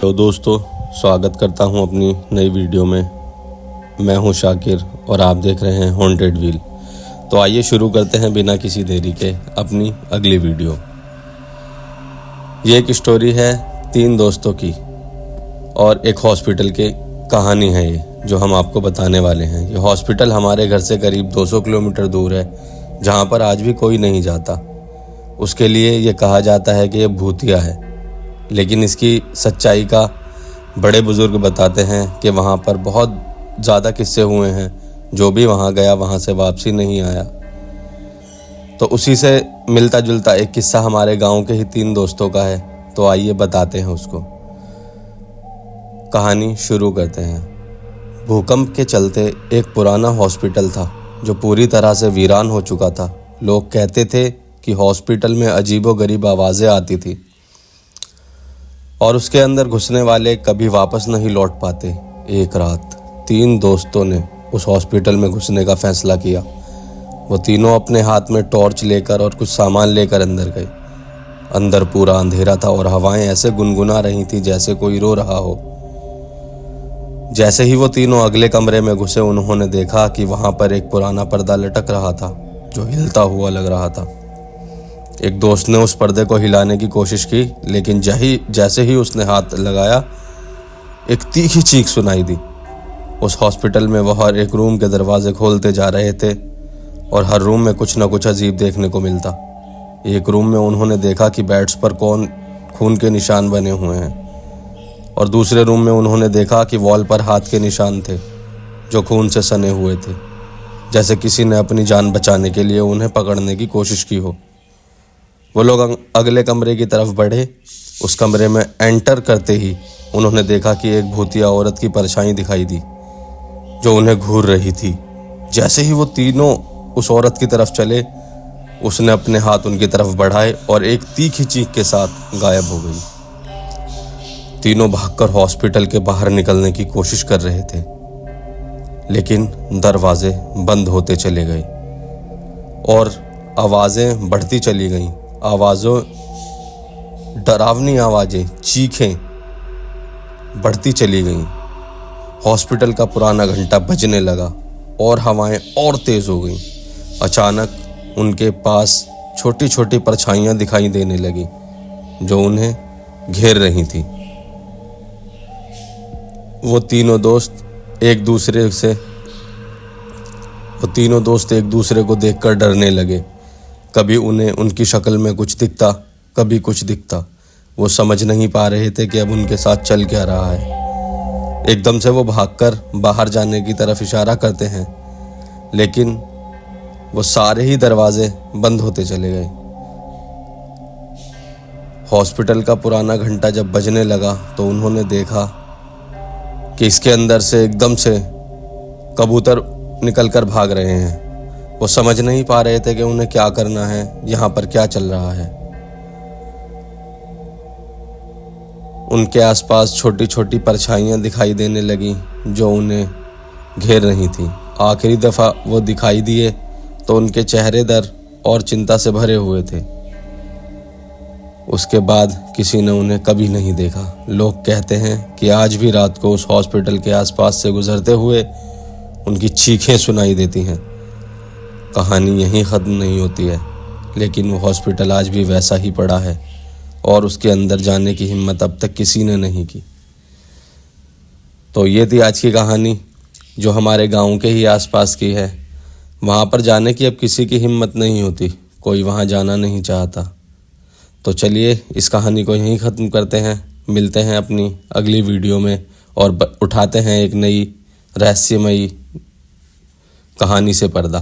तो दोस्तों, स्वागत करता हूं अपनी नई वीडियो में। मैं हूं शाकिर और आप देख रहे हैं हॉन्टेड व्हील। तो आइए शुरू करते हैं बिना किसी देरी के अपनी अगली वीडियो। ये एक स्टोरी है 3 दोस्तों की और एक हॉस्पिटल की कहानी है ये जो हम आपको बताने वाले हैं। ये हॉस्पिटल हमारे घर से करीब 200 किलोमीटर दूर है, जहाँ पर आज भी कोई नहीं जाता। उसके लिए ये कहा जाता है कि ये भूतिया है, लेकिन इसकी सच्चाई का बड़े बुजुर्ग बताते हैं कि वहाँ पर बहुत ज़्यादा किस्से हुए हैं। जो भी वहाँ गया वहाँ से वापसी नहीं आया। तो उसी से मिलता जुलता एक किस्सा हमारे गांव के ही 3 दोस्तों का है। तो आइए बताते हैं उसको। कहानी शुरू करते हैं। भूकंप के चलते एक पुराना हॉस्पिटल था जो पूरी तरह से वीरान हो चुका था। लोग कहते थे कि हॉस्पिटल में अजीबोगरीब आवाज़ें आती थी और उसके अंदर घुसने वाले कभी वापस नहीं लौट पाते। एक रात 3 दोस्तों ने उस हॉस्पिटल में घुसने का फैसला किया। वो तीनों अपने हाथ में टॉर्च लेकर और कुछ सामान लेकर अंदर गए। अंदर पूरा अंधेरा था और हवाएं ऐसे गुनगुना रही थी जैसे कोई रो रहा हो। जैसे ही वो तीनों अगले कमरे में घुसे, उन्होंने देखा कि वहां पर एक पुराना पर्दा लटक रहा था जो हिलता हुआ लग रहा था। एक दोस्त ने उस पर्दे को हिलाने की कोशिश की, लेकिन जैसे ही उसने हाथ लगाया, एक तीखी चीख सुनाई दी। उस हॉस्पिटल में वो हर एक रूम के दरवाजे खोलते जा रहे थे और हर रूम में कुछ न कुछ अजीब देखने को मिलता। एक रूम में उन्होंने देखा कि बेड्स पर खून के निशान बने हुए हैं और दूसरे रूम में उन्होंने देखा कि वॉल पर हाथ के निशान थे जो खून से सने हुए थे, जैसे किसी ने अपनी जान बचाने के लिए उन्हें पकड़ने की कोशिश की हो। वो लोग अगले कमरे की तरफ बढ़े। उस कमरे में एंटर करते ही उन्होंने देखा कि एक भूतिया औरत की परछाई दिखाई दी जो उन्हें घूर रही थी। जैसे ही वो तीनों उस औरत की तरफ चले, उसने अपने हाथ उनकी तरफ बढ़ाए और एक तीखी चीख के साथ गायब हो गई। तीनों भागकर हॉस्पिटल के बाहर निकलने की कोशिश कर रहे थे, लेकिन दरवाजे बंद होते चले गए और आवाज़ें बढ़ती चली गईं। डरावनी आवाज़ें, चीखें बढ़ती चली गईं। हॉस्पिटल का पुराना घंटा बजने लगा और हवाएं और तेज हो गईं। अचानक उनके पास छोटी छोटी परछाइयां दिखाई देने लगी जो उन्हें घेर रही थी। वो तीनों दोस्त एक दूसरे को देखकर डरने लगे। कभी उन्हें उनकी शक्ल में कुछ दिखता, कभी कुछ दिखता। वो समझ नहीं पा रहे थे कि अब उनके साथ चल क्या रहा है। एकदम से वो भागकर बाहर जाने की तरफ इशारा करते हैं, लेकिन वो सारे ही दरवाजे बंद होते चले गए। हॉस्पिटल का पुराना घंटा जब बजने लगा तो उन्होंने देखा कि इसके अंदर से एकदम से कबूतर निकलकर भाग रहे हैं। वो समझ नहीं पा रहे थे कि उन्हें क्या करना है, यहाँ पर क्या चल रहा है। उनके आसपास छोटी छोटी परछाइयाँ दिखाई देने लगी जो उन्हें घेर रही थी। आखिरी दफ़ा वो दिखाई दिए तो उनके चेहरे दर्द और चिंता से भरे हुए थे। उसके बाद किसी ने उन्हें कभी नहीं देखा। लोग कहते हैं कि आज भी रात को उस हॉस्पिटल के आसपास से गुजरते हुए उनकी चीखें सुनाई देती हैं। कहानी यहीं ख़त्म नहीं होती है, लेकिन वो हॉस्पिटल आज भी वैसा ही पड़ा है और उसके अंदर जाने की हिम्मत अब तक किसी ने नहीं की। तो ये थी आज की कहानी जो हमारे गांव के ही आसपास की है। वहाँ पर जाने की अब किसी की हिम्मत नहीं होती, कोई वहाँ जाना नहीं चाहता। तो चलिए इस कहानी को यहीं ख़त्म करते हैं। मिलते हैं अपनी अगली वीडियो में और उठाते हैं एक नई रहस्यमयी कहानी से पर्दा।